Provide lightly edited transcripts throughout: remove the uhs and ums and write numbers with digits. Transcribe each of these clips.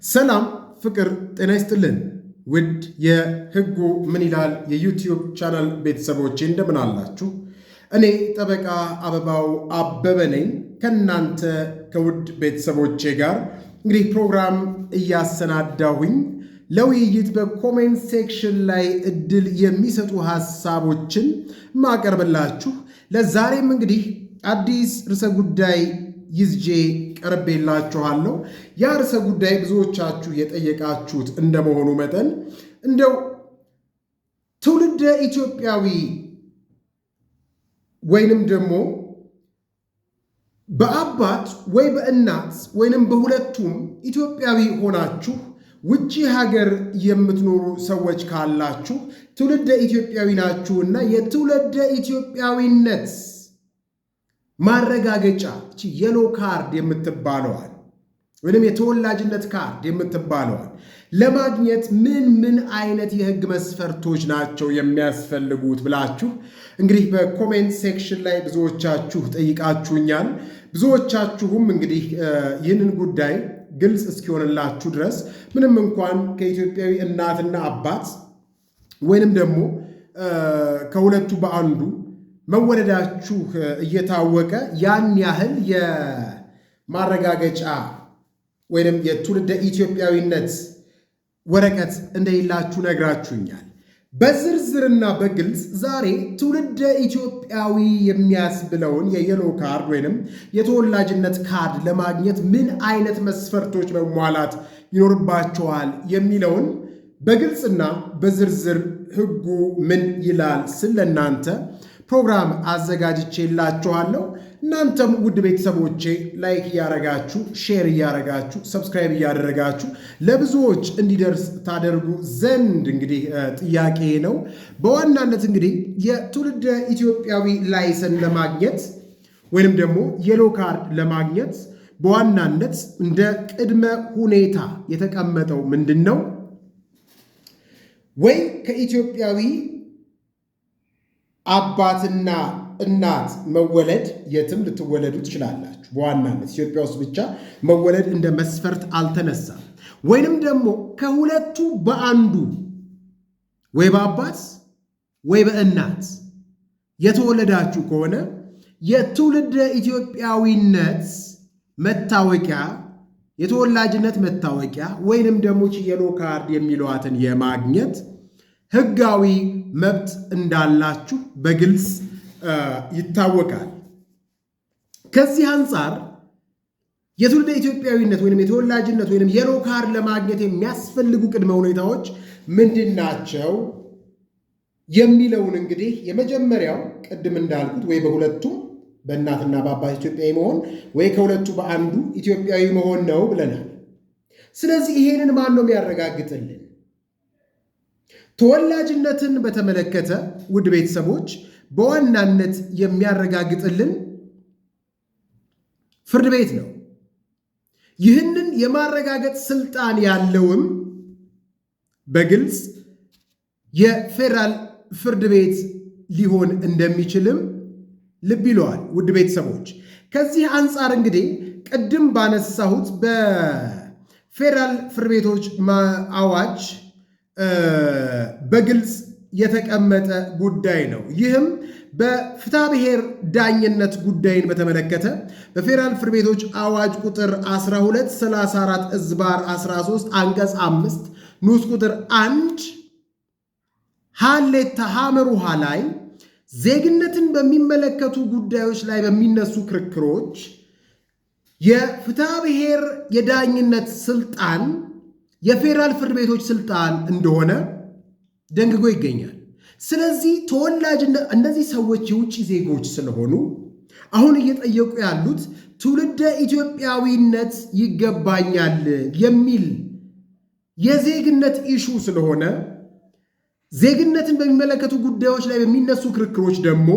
ሰላም ፍቅር ጤና ይስጥልን። ውድ የህጉ ምን ይላል የዩቲዩብ ቻናል ቤተሰቦቼ እንደምን አላችሁ? እኔ ጠበቃ አበባው አበበ ነኝ ከናንተ ከውድ ቤተሰቦቼ ጋር እንግዲህ ፕሮግራም እያሰናዳሁኝ ለውይይት በኮሜንት ሴክሽን ላይ እድል የሚሰጡ ሐሳቦችን ማቀርብላችሁ ለዛሬም እንግዲህ አዲስ ርዕሰ ጉዳይ ይዤ ቀርቤላችኋለሁ። ያ ርዕሰ ጉዳይ ብዙዎቻችሁ የጠየቃችሁት እንደመሆኑ መጠን እንደው ትውልደ ኢትዮጵያዊ ወይንም ደግሞ በአባት ወይ በእናት ወይንም በሁለቱም ኢትዮጵያዊ ሆናችሁ ውጪ ሀገር የምትኖሩ ሰዎች ካላችሁ ትውልደ ኢትዮጵያዊ ናችሁና የትውልደ ኢትዮጵያዊነት ማረጋገጫ የሎ ካርድ የምትባለዋል ወይንም የተወላጅነት ካርድ የምትባለዋል ለማግኘት ምን አይነት የህግ መስፈርቶች ናቸው የሚያስፈልጉት ብላችሁ እንግዲህ በኮሜንት ሴክሽን ላይ ብዙዎቻችሁ ጠይቃችሁኛል። ብዙዎቻችሁም እንግዲህ ይህንን ጉዳይ ግልጽ እስኪሆንላችሁ ድረስ ምንም እንኳን ከኢትዮጵያዊ እናትና አባት ወይንም ደግሞ ከሁለቱ በአንዱ መወለዳችሁ እየታወቀ ያን ያህል የማረጋገጫ ወይንም የትውልደ ኢትዮጵያዊነት ወረቀት እንደሌላችሁ ነግራችሁኛል። በዝርዝርና በግልጽ ዛሬ ትውልደ ኢትዮጵያዊ የሚያስብለውን የየሎ ካርድ ወይንም የተወላጅነት ካርድ ለማግኘት ምን አይነት መስፈርቶች መሟላት ይኖርባቸዋል የሚለውን በግልጽና በዝርዝር ህጉ ምን ይላል ስለናንተ ፕሮግራም አዘጋጅቼላችኋለሁ። እናንተም ውድ ቤተሰቦቼ ላይክ እያረጋችሁ ሼር እያረጋችሁ ሰብስክራይብ እያደረጋችሁ ለብዙዎች እንዲደርስ ታደርጉ ዘንድ እንግዲህ ጥያቄ ነው። በዋናነት እንግዲህ የትውልደ ኢትዮጵያዊ ላይሰን ለማግኘት ወይንም ደግሞ የሎ ካርድ ለማግኘት በዋናነት እንደ ቅድመ ሁኔታ የተቀመጠው ምንድን ነው? ወይ ከኢትዮጵያዊ አባትና እናት መወለድ የትም ልትወለዱ ትችላላችሁ። በዋናነት ኢትዮጵያ ውስጥ ብቻ መወለድ እንደ መስፈርት አልተነሳም። ወይንም ደግሞ ከሁለቱ በአንዱ ወይ በአባት ወይ በእናት የተወለዳችሁ ከሆነ የትውልደ ኢትዮጵያዊነት መታወቂያ የተወላጅነት መታወቂያ ወይንም ደግሞ የሎ ካርድ የሚለዋትን የማግኘት ህጋዊ መብት እንዳላችሁ በግልጽ ይታወቃል። ከዚህ አንጻር የትውልደ ኢትዮጵያዊነት ወይንም የተወላጅነት ወይንም የሎ ካርድ ለማግኘት የሚያስፈልጉ ቅድመ ሁኔታዎች ምንድን ናቸው የሚለውን እንግዲህ የመጀመሪያው ቅድም እንዳልኩት ወይ በሁለቱም በእናትና በአባት ኢትዮጵያዊ መሆን ወይ ከሁለቱ በአንዱ ኢትዮጵያዊ መሆን ነው ብለናል። ስለዚህ ይሄንን ማን ነው የሚያረጋግጥልን? ተወላጅነትን በተመለከተ ውድ ቤተሰቦች በዋናነት የሚያረጋግጥልን ፍርድ ቤት ነው። ይህንን የማረጋገጥ ስልጣን ያለውም በግልጽ የፌዴራል ፍርድ ቤት ሊሆን እንደሚችልም ልብ ይለዋል። ውድ ቤተሰቦች ከዚህ አንጻር እንግዲህ ቅድም ባነሳሁት በፌዴራል ፍርድ ቤቶች አዋጅ በግልጽ የተቀመጠ ጉዳይ ነው። ይህም በፍትሐ ብሔር ዳኝነት ጉዳይን በተመለከተ በፌዴራል ፍርድ ቤቶች አዋጅ ቁጥር 1234/13 አንቀጽ 5 ንዑስ ቁጥር 1 ሀሌታ ሐመሩሃ ላይ ዜግነትን በሚመለከቱ ጉዳዮች ላይ በሚነሱ ክርክሮች የፍትሐ ብሔር የዳኝነት ስልጣን የፌዴራል ፍርድ ቤቶች ስልጣን እንደሆነ ደንግጎ ይገኛል። ስለዚህ ተወላጅነት እነዚህ ሰዎች የውጭ ዜጎች ስለሆኑ አሁን እየጠየቁ ያሉት ትውልደ ኢትዮጵያዊነት ይገባኛል የሚል የዜግነት ኢሹ ስለሆነ ዜግነትን በሚመለከቱ ጉዳዮች ላይ በሚነሱ ክርክሮች ደግሞ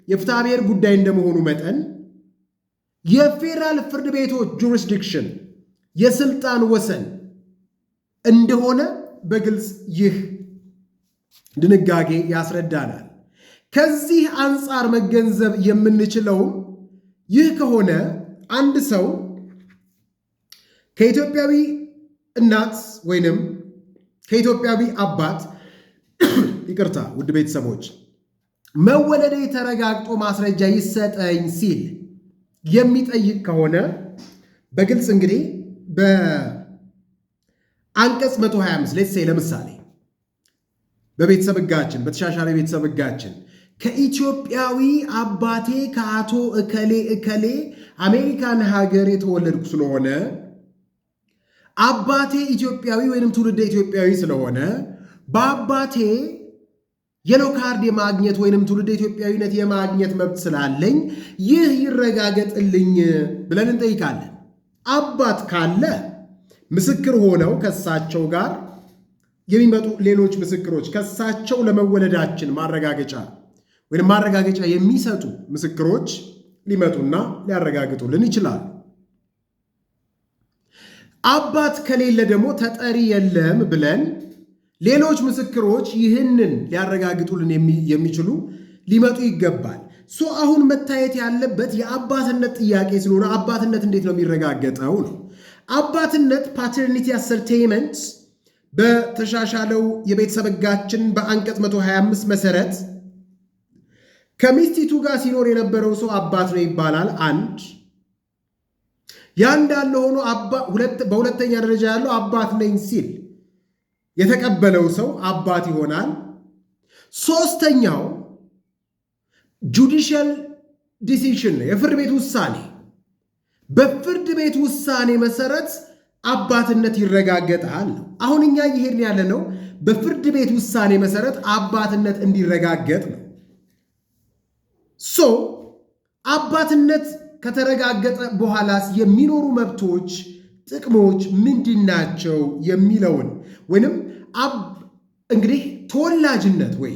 የፍትሐ ብሔር ጉዳይ እንደመሆኑ መጠን የፌዴራል ፍርድ ቤቶች ጁሪስዲክሽን የስልጣን ወሰን እንደሆነ በግልጽ ይህ ድንጋጌ ያስረዳናል። ከዚህ አንጻር መገንዘብ የምንችለው ይህ ከሆነ አንድ ሰው ከኢትዮጵያዊ እናት ወይንም ከኢትዮጵያዊ አባት ይቅርታ ውድ ቤተሰቦች መወለደ ተረጋግጦ ማስረጃ ይሰጠኝ ሲል የሚጠይቅ ከሆነ በግልጽ እንግዲህ በአንቀጽ 125 ለምሳሌ በቤተሰብ ሕጋችን በተሻሻለ ቤተሰብ ሕጋችን ከኢትዮጵያዊ አባቴ ከአቶ እከሌ እከሌ አሜሪካን ሀገር የተወለድኩ ስለሆነ አባቴ ኢትዮጵያዊ ወይንም ትውልደ ኢትዮጵያዊ ስለሆነ በአባቴ የሎ ካርድ የማግኘት ወይንም ትውልደ ኢትዮጵያዊነት የማግኘት መብት ስላለኝ ይህ ይረጋገጥልኝ ብለን እንጠይቃለን። አባት ካለ ምስክር ሆነው ከሳቸው ጋር የሚመጡ ሌሎች ምስክሮች ከሳቸው ለመወለዳችን ማረጋገጫ ወይም ማረጋገጫ የሚሰጡ ምስክሮች ሊመጡና ሊያረጋግጡልን ይችላሉ። አባት ከሌለ ደግሞ ተጠሪ የለም ብለን ሌሎች ምስክሮች ይህንን ሊያረጋግጡልን የሚችሉ ሊመጡ ይገባል። አሁን መታየት ያለበት የአባትነት ጥያቄ ስለሆነ አባትነት እንዴት ነው የሚረጋገጠው ነው። አባትነት ፓተርኒቲ አሰርቴይመንት በተሻሻለው የቤተሰብ ሕጋችን በአንቀጽ 125 መሰረት ከሚስቲቱ ጋር ሲኖር የነበረው ሰው አባት ነው ይባላል። አንድ ያ እንዳለ ሆኖ በሁለተኛ ደረጃ ያለው አባት ነኝ ሲል የተቀበለው ሰው አባት ይሆናል። ሶስተኛው ጁዲሻል ዲሲሽን ነው፣ የፍርድ ቤት ውሳኔ። በፍርድ ቤት ውሳኔ መሰረት አባትነት ይረጋገጣል። አሁን እኛ እየሄድን ያለ ነው በፍርድ ቤት ውሳኔ መሰረት አባትነት እንዲረጋገጥ ነው። አባትነት ከተረጋገጠ በኋላስ የሚኖሩ መብቶች፣ ጥቅሞች ምንድናቸው የሚለውን ወይንም እንግዲህ ተወላጅነት ወይ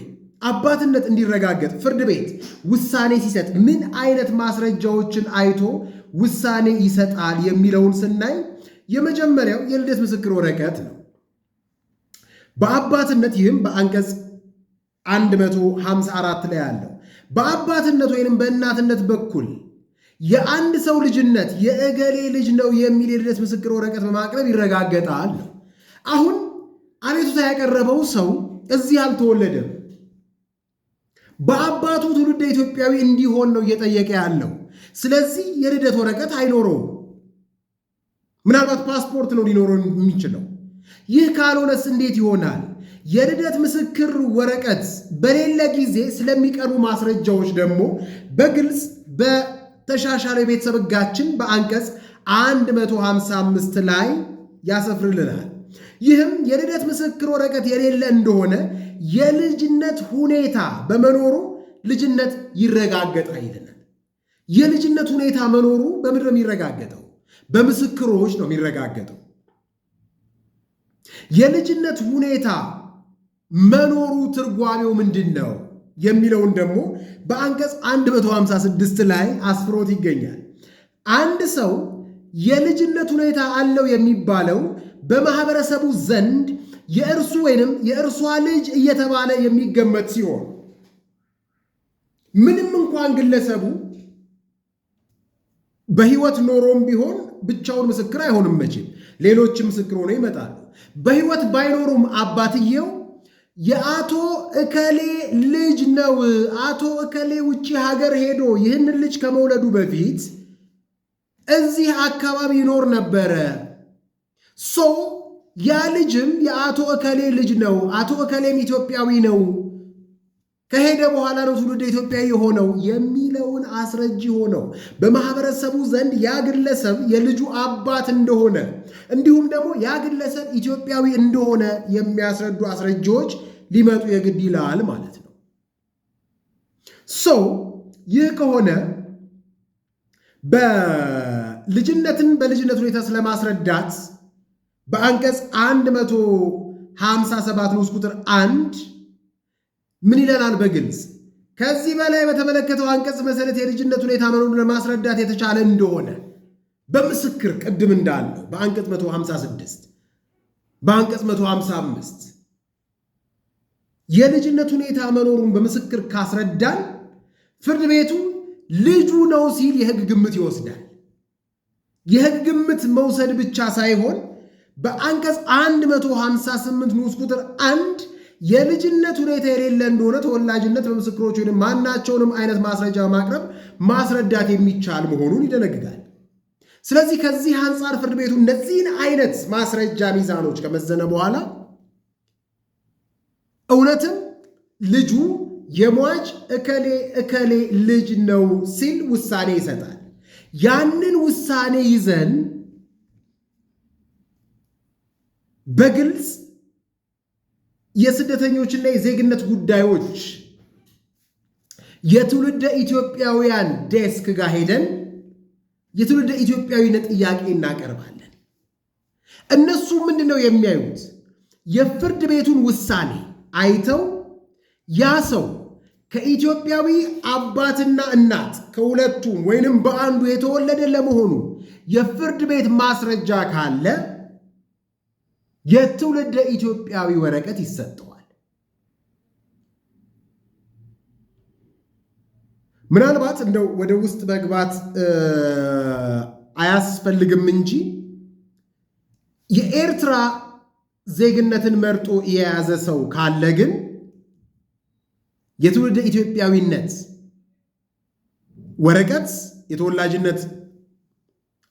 አባትነት እንዲረጋገጥ ፍርድ ቤት ውሳኔ ሲሰጥ ምን አይነት ማስረጃዎችን አይቶ ውሳኔ ይሰጣል የሚለውን ስናይ የመጀመሪያው የልደት ምስክር ወረቀት ነው። በአባትነት ይህም በአንቀጽ 154 ላይ ያለው በአባትነት ወይንም በእናትነት በኩል የአንድ ሰው ልጅነት የእገሌ ልጅ ነው የሚል የልደት ምስክር ወረቀት በማቅረብ ይረጋገጣል። አሁን አቤቱታ ያቀረበው ሰው እዚህ አልተወለደም። በአባቱ ትውልደ ኢትዮጵያዊ እንዲሆን ነው እየጠየቀ ያለው። ስለዚህ የልደት ወረቀት አይኖረውም። ምናልባት ፓስፖርት ነው ሊኖረው የሚችለው። ይህ ካልሆነስ እንዴት ይሆናል? የልደት ምስክር ወረቀት በሌለ ጊዜ ስለሚቀርቡ ማስረጃዎች ደግሞ በግልጽ በተሻሻለ የቤተሰብ ሕጋችን በአንቀጽ 155 ላይ ያሰፍርልናል። ይህም የልደት ምስክር ወረቀት የሌለ እንደሆነ የልጅነት ሁኔታ በመኖሩ ልጅነት ይረጋገጣል ይለናል። የልጅነት ሁኔታ መኖሩ በምንድን ነው የሚረጋገጠው? በምስክሮች ነው የሚረጋገጠው። የልጅነት ሁኔታ መኖሩ ትርጓሜው ምንድን ነው የሚለውን ደግሞ በአንቀጽ 156 ላይ አስፍሮት ይገኛል። አንድ ሰው የልጅነት ሁኔታ አለው የሚባለው በማህበረሰቡ ዘንድ የእርሱ ወይንም የእርሷ ልጅ እየተባለ የሚገመት ሲሆን ምንም እንኳን ግለሰቡ በሕይወት ኖሮም ቢሆን ብቻውን ምስክር አይሆንም። መቼም ሌሎች ምስክር ሆነው ይመጣሉ። በሕይወት ባይኖሩም አባትየው የአቶ እከሌ ልጅ ነው፣ አቶ እከሌ ውጭ ሀገር ሄዶ ይህንን ልጅ ከመውለዱ በፊት እዚህ አካባቢ ይኖር ነበረ። ያ ልጅም የአቶ እከሌ ልጅ ነው፣ አቶ እከሌም ኢትዮጵያዊ ነው፣ ከሄደ በኋላ ነው ትውልደ ኢትዮጵያዊ የሆነው የሚለውን አስረጂ ሆነው በማህበረሰቡ ዘንድ ያ ግለሰብ የልጁ አባት እንደሆነ እንዲሁም ደግሞ ያ ግለሰብ ኢትዮጵያዊ እንደሆነ የሚያስረዱ አስረጂዎች ሊመጡ የግድ ይላል ማለት ነው። ይህ ከሆነ በልጅነት ሁኔታ ስለማስረዳት በአንቀጽ 157 ንዑስ ቁጥር 1 ምን ይለናል? በግልጽ ከዚህ በላይ በተመለከተው አንቀጽ መሰረት የልጅነት ሁኔታ መኖሩን ለማስረዳት የተቻለ እንደሆነ በምስክር ቅድም እንዳለው በአንቀጽ 156 በአንቀጽ 155 የልጅነት ሁኔታ መኖሩን በምስክር ካስረዳን ፍርድ ቤቱ ልጁ ነው ሲል የሕግ ግምት ይወስዳል። የሕግ ግምት መውሰድ ብቻ ሳይሆን በአንቀጽ 158 ንዑስ ቁጥር 1 የልጅነት ሁኔታ የሌለ እንደሆነ ተወላጅነት በምስክሮች ወይም ማናቸውንም አይነት ማስረጃ ማቅረብ ማስረዳት የሚቻል መሆኑን ይደነግጋል። ስለዚህ ከዚህ አንጻር ፍርድ ቤቱ እነዚህን አይነት ማስረጃ ሚዛኖች ከመዘነ በኋላ እውነትም ልጁ የሟች እከሌ ልጅ ነው ሲል ውሳኔ ይሰጣል። ያንን ውሳኔ ይዘን በግልጽ የስደተኞችና የዜግነት ጉዳዮች የትውልደ ኢትዮጵያውያን ዴስክ ጋር ሄደን የትውልደ ኢትዮጵያዊነት ጥያቄ እናቀርባለን። እነሱ ምንድነው የሚያዩት? የፍርድ ቤቱን ውሳኔ አይተው ያ ሰው ከኢትዮጵያዊ አባትና እናት ከሁለቱም ወይንም በአንዱ የተወለደ ለመሆኑ የፍርድ ቤት ማስረጃ ካለ የትውልደ ኢትዮጵያዊ ወረቀት ይሰጠዋል። ምናልባት እንደው ወደ ውስጥ መግባት አያስፈልግም እንጂ የኤርትራ ዜግነትን መርጦ የያዘ ሰው ካለ ግን የትውልደ ኢትዮጵያዊነት ወረቀት የተወላጅነት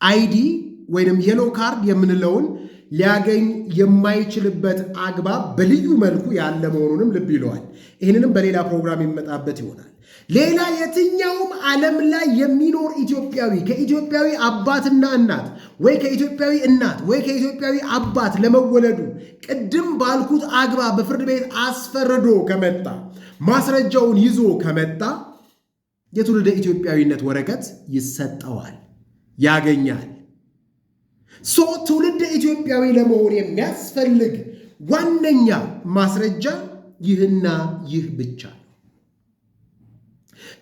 አይዲ ወይንም የሎ ካርድ የምንለውን ሊያገኝ የማይችልበት አግባብ በልዩ መልኩ ያለ መሆኑንም ልብ ይለዋል። ይህንንም በሌላ ፕሮግራም የሚመጣበት ይሆናል። ሌላ የትኛውም ዓለም ላይ የሚኖር ኢትዮጵያዊ ከኢትዮጵያዊ አባትና እናት ወይ ከኢትዮጵያዊ እናት ወይ ከኢትዮጵያዊ አባት ለመወለዱ ቅድም ባልኩት አግባብ በፍርድ ቤት አስፈርዶ ከመጣ ማስረጃውን ይዞ ከመጣ የትውልደ ኢትዮጵያዊነት ወረቀት ይሰጠዋል፣ ያገኛል። ትውልደ ኢትዮጵያዊ ለመሆን የሚያስፈልግ ዋነኛ ማስረጃ ይህና ይህ ብቻ ነው።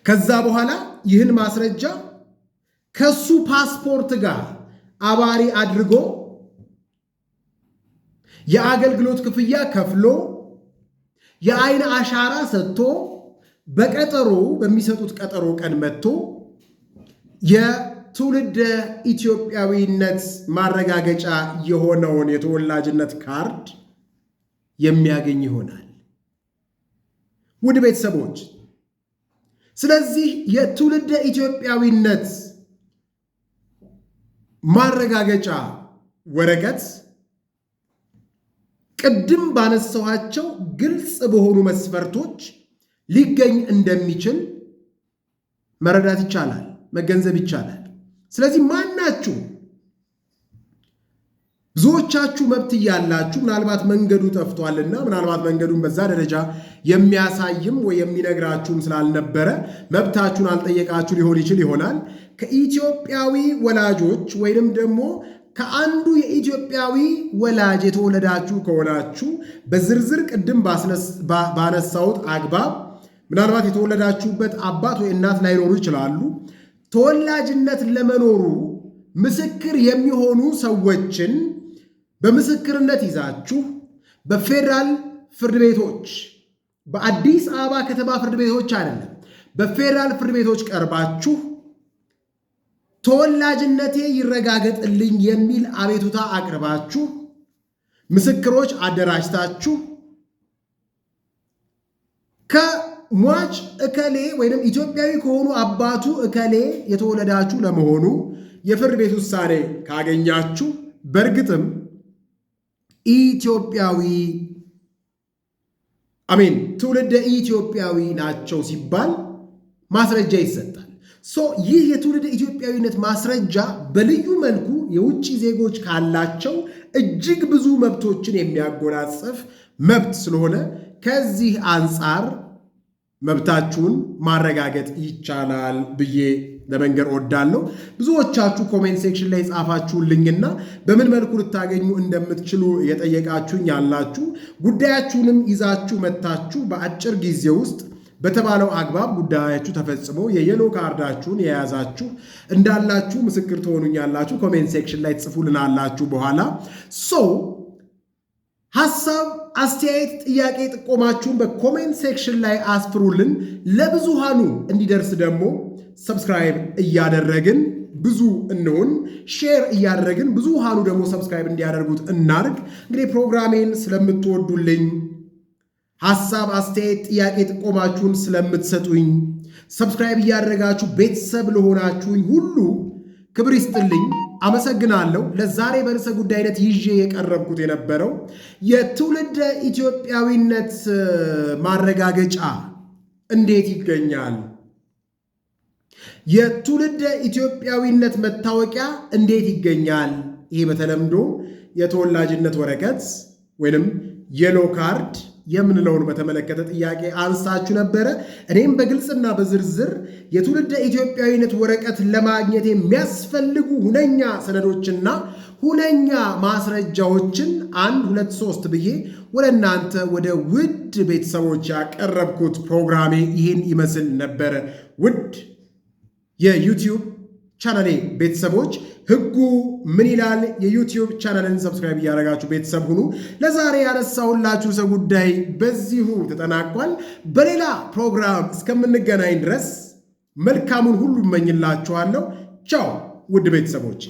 ከዛ በኋላ ይህን ማስረጃ ከሱ ፓስፖርት ጋር አባሪ አድርጎ የአገልግሎት ክፍያ ከፍሎ የአይን አሻራ ሰጥቶ በቀጠሮ በሚሰጡት ቀጠሮ ቀን መጥቶ የትውልደ ኢትዮጵያዊነት ማረጋገጫ የሆነውን የተወላጅነት ካርድ የሚያገኝ ይሆናል። ውድ ቤተሰቦች፣ ስለዚህ የትውልደ ኢትዮጵያዊነት ማረጋገጫ ወረቀት ቅድም ባነሳኋቸው ግልጽ በሆኑ መስፈርቶች ሊገኝ እንደሚችል መረዳት ይቻላል፣ መገንዘብ ይቻላል። ስለዚህ ማናችሁ ብዙዎቻችሁ መብት እያላችሁ ምናልባት መንገዱ ጠፍቷልና ምናልባት መንገዱን በዛ ደረጃ የሚያሳይም ወይ የሚነግራችሁም ስላልነበረ መብታችሁን አልጠየቃችሁ ሊሆን ይችል ይሆናል። ከኢትዮጵያዊ ወላጆች ወይንም ደግሞ ከአንዱ የኢትዮጵያዊ ወላጅ የተወለዳችሁ ከሆናችሁ በዝርዝር ቅድም ባነሳሁት አግባብ ምናልባት የተወለዳችሁበት አባት ወይ እናት ላይኖሩ ይችላሉ። ተወላጅነት ለመኖሩ ምስክር የሚሆኑ ሰዎችን በምስክርነት ይዛችሁ በፌዴራል ፍርድ ቤቶች በአዲስ አበባ ከተማ ፍርድ ቤቶች አይደለም፣ በፌዴራል ፍርድ ቤቶች ቀርባችሁ ተወላጅነቴ ይረጋገጥልኝ የሚል አቤቱታ አቅርባችሁ ምስክሮች አደራጅታችሁ ከሟች እከሌ ወይም ኢትዮጵያዊ ከሆኑ አባቱ እከሌ የተወለዳችሁ ለመሆኑ የፍርድ ቤት ውሳኔ ካገኛችሁ በእርግጥም ኢትዮጵያዊ ትውልደ ኢትዮጵያዊ ናቸው ሲባል ማስረጃ ይሰጣል። ይህ የትውልደ ኢትዮጵያዊነት ማስረጃ በልዩ መልኩ የውጭ ዜጎች ካላቸው እጅግ ብዙ መብቶችን የሚያጎናጽፍ መብት ስለሆነ ከዚህ አንጻር መብታችሁን ማረጋገጥ ይቻላል ብዬ ለመንገር እወዳለሁ። ብዙዎቻችሁ ኮሜንት ሴክሽን ላይ ጻፋችሁልኝና በምን መልኩ ልታገኙ እንደምትችሉ የጠየቃችሁኝ ያላችሁ ጉዳያችሁንም ይዛችሁ መታችሁ በአጭር ጊዜ ውስጥ በተባለው አግባብ ጉዳያችሁ ተፈጽሞ የየሎ ካርዳችሁን የያዛችሁ እንዳላችሁ ምስክር ትሆኑኛላችሁ። ኮሜንት ሴክሽን ላይ ትጽፉልናላችሁ። በኋላ ሐሳብ፣ አስተያየት፣ ጥያቄ፣ ጥቆማችሁን በኮሜንት ሴክሽን ላይ አስፍሩልን። ለብዙሃኑ እንዲደርስ ደግሞ ሰብስክራይብ እያደረግን ብዙ እንሁን፣ ሼር እያደረግን ብዙሃኑ ደግሞ ሰብስክራይብ እንዲያደርጉት እናርግ። እንግዲህ ፕሮግራሜን ስለምትወዱልኝ፣ ሐሳብ፣ አስተያየት፣ ጥያቄ ጥቆማችሁን ስለምትሰጡኝ፣ ሰብስክራይብ እያደረጋችሁ ቤተሰብ ለሆናችሁኝ ሁሉ ክብር ይስጥልኝ፣ አመሰግናለሁ። ለዛሬ በርዕሰ ጉዳይነት ይዤ የቀረብኩት የነበረው የትውልደ ኢትዮጵያዊነት ማረጋገጫ እንዴት ይገኛል? የትውልደ ኢትዮጵያዊነት መታወቂያ እንዴት ይገኛል? ይሄ በተለምዶ የተወላጅነት ወረቀት ወይንም የሎ ካርድ የምንለውን በተመለከተ ጥያቄ አንስታችሁ ነበረ። እኔም በግልጽና በዝርዝር የትውልደ ኢትዮጵያዊነት ወረቀት ለማግኘት የሚያስፈልጉ ሁነኛ ሰነዶችና ሁነኛ ማስረጃዎችን 1 2 3 ብዬ ወደ እናንተ ወደ ውድ ቤተሰቦች ያቀረብኩት ፕሮግራሜ ይህን ይመስል ነበረ። ውድ የዩቲዩብ ቻናሌ ቤተሰቦች ሕጉ ምን ይላል? የዩቲዩብ ቻናልን ሰብስክራይብ እያደረጋችሁ ቤተሰብ ሁኑ። ለዛሬ ያነሳሁላችሁ ሰው ጉዳይ በዚሁ ተጠናቋል። በሌላ ፕሮግራም እስከምንገናኝ ድረስ መልካሙን ሁሉ እመኝላችኋለሁ። ቻው ውድ ቤተሰቦቼ።